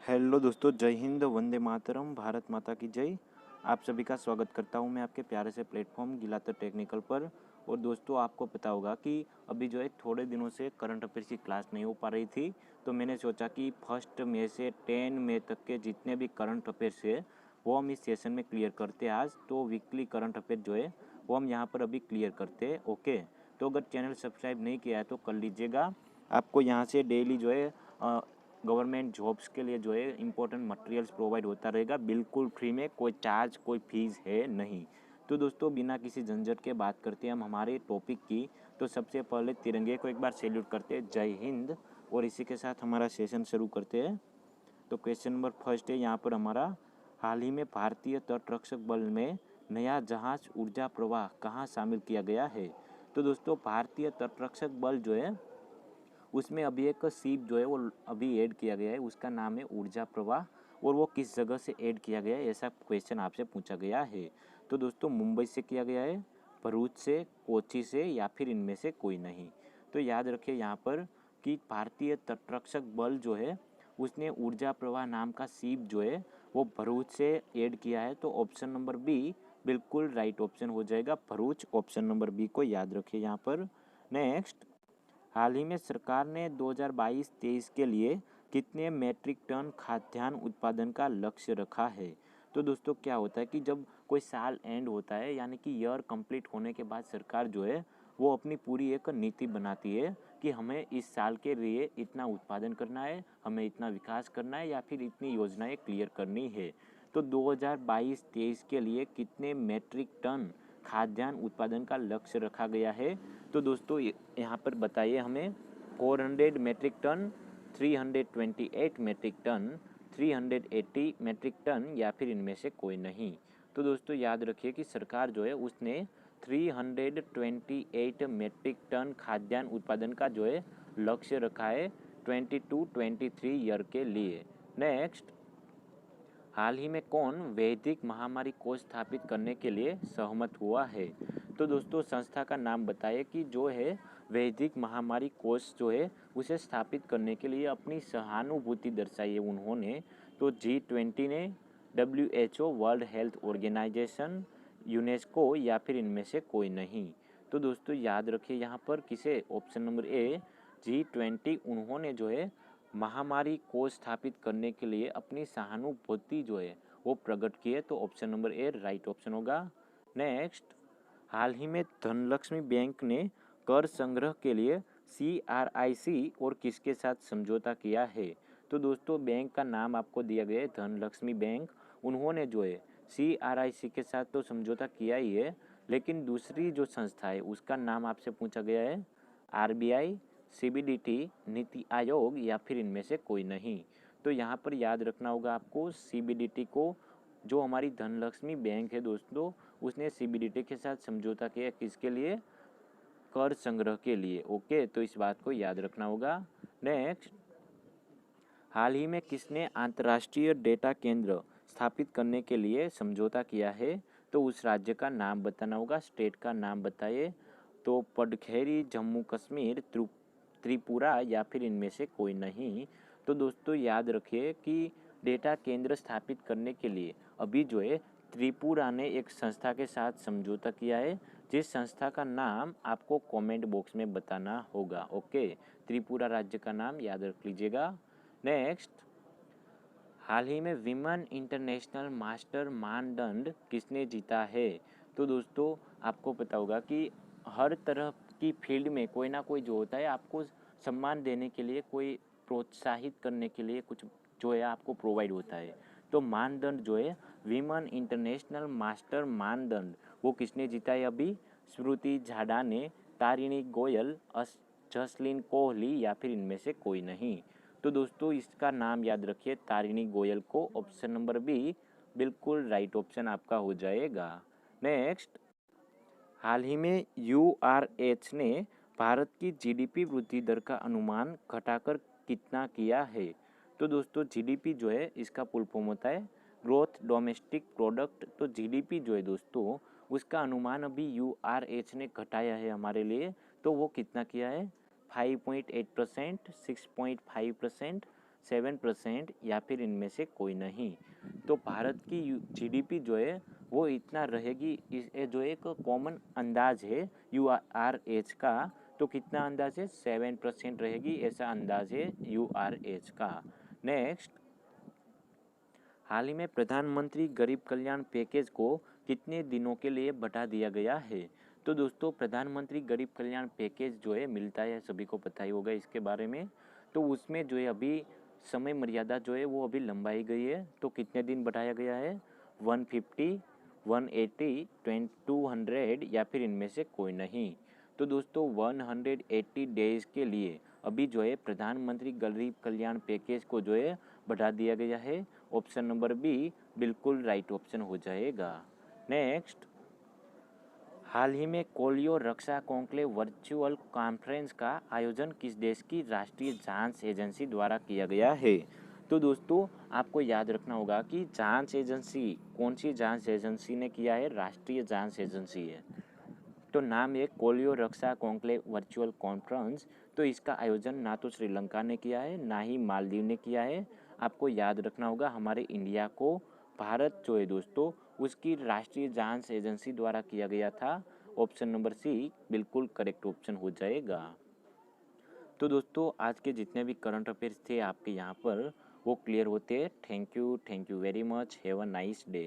Hello दोस्तों, जय हिंद, वंदे मातरम, भारत माता की जय। आप सभी का स्वागत करता हूं मैं आपके प्यारे से प्लेटफॉर्म गिलातर टेक्निकल पर। और दोस्तों, आपको पता होगा कि अभी जो है थोड़े दिनों से करंट अफेयर्स की क्लास नहीं हो पा रही थी, तो मैंने सोचा कि 1 मई से 10 मई तक के जितने भी करंट अफेयर्स है वो हम इस सेशन में क्लियर करते हैं। आज तो वीकली करंट अफेयर जो है वो हम यहाँ पर अभी क्लियर करते हैं। ओके, तो अगर चैनल सब्सक्राइब नहीं किया है तो कर लीजिएगा। आपको यहाँ से डेली जो है गवर्नमेंट जॉब्स के लिए जो है इम्पोर्टेंट मटेरियल्स प्रोवाइड होता रहेगा, बिल्कुल फ्री में, कोई चार्ज कोई फीस है नहीं। तो दोस्तों, बिना किसी झंझट के बात करते हैं हम हमारे टॉपिक की। तो सबसे पहले तिरंगे को एक बार सैल्यूट करते हैं, जय हिंद। और इसी के साथ हमारा सेशन शुरू करते हैं। तो क्वेश्चन नंबर फर्स्ट है यहाँ पर हमारा, हाल ही में भारतीय तटरक्षक बल में नया जहाज ऊर्जा प्रवाह कहाँ शामिल किया गया है? तो दोस्तों, भारतीय तटरक्षक बल जो है उसमें अभी एक शिप जो है वो अभी ऐड किया गया है, उसका नाम है ऊर्जा प्रवाह। और वो किस जगह से ऐड किया गया है, ऐसा क्वेश्चन आपसे पूछा गया है। तो दोस्तों, मुंबई से किया गया है, भरूच से, कोच्चि से, या फिर इनमें से कोई नहीं। तो याद रखिए यहाँ पर कि भारतीय तटरक्षक बल जो है उसने ऊर्जा प्रवाह नाम का शिप जो है वो भरूच से ऐड किया है। तो ऑप्शन नंबर बी बिल्कुल राइट ऑप्शन हो जाएगा, भरूच। ऑप्शन नंबर बी को याद रखिए यहाँ पर। नेक्स्ट, हाल ही में सरकार ने 2022-23 के लिए कितने मीट्रिक टन खाद्यान्न उत्पादन का लक्ष्य रखा है? तो दोस्तों, क्या होता है कि जब कोई साल एंड होता है, यानी कि ईयर कंप्लीट होने के बाद सरकार जो है वो अपनी पूरी एक नीति बनाती है कि हमें इस साल के लिए इतना उत्पादन करना है, हमें इतना विकास करना है, या फिर इतनी योजनाएं क्लियर करनी है। तो 2022-23 के लिए कितने मीट्रिक टन खाद्यान्न उत्पादन का लक्ष्य रखा गया है? तो दोस्तों, यहाँ पर बताइए हमें, 400 metric ton, 328 metric ton, 380 metric ton, या फिर इनमें से कोई नहीं। तो दोस्तों, याद रखिए कि सरकार जो है उसने 328 मेट्रिक टन खाद्यान्न उत्पादन का जो है लक्ष्य रखा है 22-23 ईयर के लिए। नेक्स्ट, हाल ही में कौन वैदिक महामारी कोष स्थापित करने के लिए सहमत हुआ है? तो दोस्तों, संस्था का नाम बताइए कि जो है वैदिक महामारी कोष जो है उसे स्थापित करने के लिए अपनी सहानुभूति दर्शाई है उन्होंने। तो G20 ने, WHO, world health organisation, UNESCO, या फिर इनमें से कोई नहीं। तो दोस्तों, याद रखिए यहाँ पर किसे, ऑप्शन नंबर ए G20 उन्होंने जो है महामारी को स्थापित करने के लिए अपनी सहानुभूति जो है वो प्रकट की है। तो option number A right option होगा। नेक्स्ट, हाल ही में धनलक्ष्मी बैंक ने कर संग्रह के लिए CRIC और किसके साथ समझौता किया है? तो दोस्तों, बैंक का नाम आपको दिया गया है धनलक्ष्मी बैंक। उन्होंने जो है CRIC के साथ तो समझौता किया ही है, लेकिन दूसरी जो संस्था है उसका नाम आपसे पूछा गया है RBI, CBDT, नीति आयोग, या फिर इनमें से कोई नहीं। तो यहाँ पर याद रखना होगा आपको CBDT को। जो हमारी धनलक्ष्मी बैंक है दोस्तों, उसने CBDT के साथ समझौता किया किसके लिए? कर संग्रह के लिए। ओके, तो इस बात को याद रखना होगा। नेक्स्ट, हाल ही में किसने अंतर्राष्ट्रीय डेटा केंद्र स्थापित करने के लिए समझौता किया है? तो उस राज्य का नाम बताना होगा, स्टेट का नाम बताइए। तो पडखेरी, जम्मू कश्मीर, त्रिपुरा, या फिर इनमें से कोई नहीं। तो दोस्तों, याद रखिए कि डेटा केंद्र स्थापित करने के लिए अभी जो है त्रिपुरा ने एक संस्था के साथ समझौता किया है, जिस संस्था का नाम आपको कमेंट बॉक्स में बताना होगा। ओके, त्रिपुरा राज्य का नाम याद रख लीजिएगा। नेक्स्ट, हाल ही में विमेन इंटरनेशनल मास्टर मानदंड किसने जीता है? तो दोस्तों, आपको पता होगा कि हर तरह की फील्ड में कोई ना कोई जो होता है आपको सम्मान देने के लिए, कोई प्रोत्साहित करने के लिए कुछ जो है आपको प्रोवाइड होता है। तो मानदंड जो है विमेन इंटरनेशनल मास्टर मानदंड वो किसने जीता है अभी? स्मृति झाडा ने, तारिणी गोयल, जसलीन कोहली, या फिर इनमें से कोई नहीं। तो दोस्तों, इसका नाम याद रखिए, तारिणी गोयल को। ऑप्शन नंबर बी बिल्कुल राइट ऑप्शन आपका हो जाएगा। नेक्स्ट, हाल ही में URH ने भारत की GDP वृद्धि दर का अनुमान घटाकर कितना किया है? तो दोस्तों, GDP जो है इसका फुल फॉर्म होता है ग्रोथ डोमेस्टिक प्रोडक्ट। तो GDP जो है दोस्तों उसका अनुमान अभी URH ने घटाया है हमारे लिए। तो वो कितना किया है? 5.8%, 6.5%, 7% या फिर इनमें से कोई नहीं। तो भारत की जीडीपी जो है वो इतना रहेगी, इस जो एक कॉमन अंदाज है यूआरएच का, तो कितना अंदाज है 7% रहेगी, ऐसा अंदाज है यूआरएच का। नेक्स्ट, हाल ही में प्रधानमंत्री गरीब कल्याण पैकेज को कितने दिनों के लिए बढ़ा दिया गया है? तो दोस्तों प्रधानमंत्री गरीब कल्याण पैकेज जो है मिलता है, सभी को पता ही होगा इसके बारे में। तो उसमें जो है अभी समय मर्यादा जो है वो अभी लंबाई गई है। तो कितने दिन बढ़ाया गया है? 150, 180, 200 या फिर इनमें से कोई नहीं। तो दोस्तों 180 डेज के लिए अभी जो है प्रधानमंत्री गरीब कल्याण पैकेज को जो है बढ़ा दिया गया है। ऑप्शन नंबर बी बिल्कुल राइट ऑप्शन हो जाएगा। नेक्स्ट, हाल ही में पोलियो रक्षा कॉन्क्लेव वर्चुअल कॉन्फ्रेंस का आयोजन किस देश की राष्ट्रीय जांच एजेंसी द्वारा किया गया है? तो दोस्तों आपको याद रखना होगा कि जांच एजेंसी कौन सी जांच एजेंसी ने किया है? राष्ट्रीय जांच एजेंसी है। तो नाम है पोलियो रक्षा कॉन्क्लेव वर्चुअल कॉन्फ्रेंस। तो इसका आयोजन ना तो श्रीलंका ने किया है ना ही मालदीव ने किया है। आपको याद रखना होगा हमारे इंडिया को, भारत जो है दोस्तों उसकी राष्ट्रीय जांच एजेंसी द्वारा किया गया था। ऑप्शन नंबर सी बिल्कुल करेक्ट ऑप्शन हो जाएगा। तो दोस्तों आज के जितने भी करंट अफेयर्स थे आपके यहाँ पर वो क्लियर होते हैं। Thank you very much, have a nice day.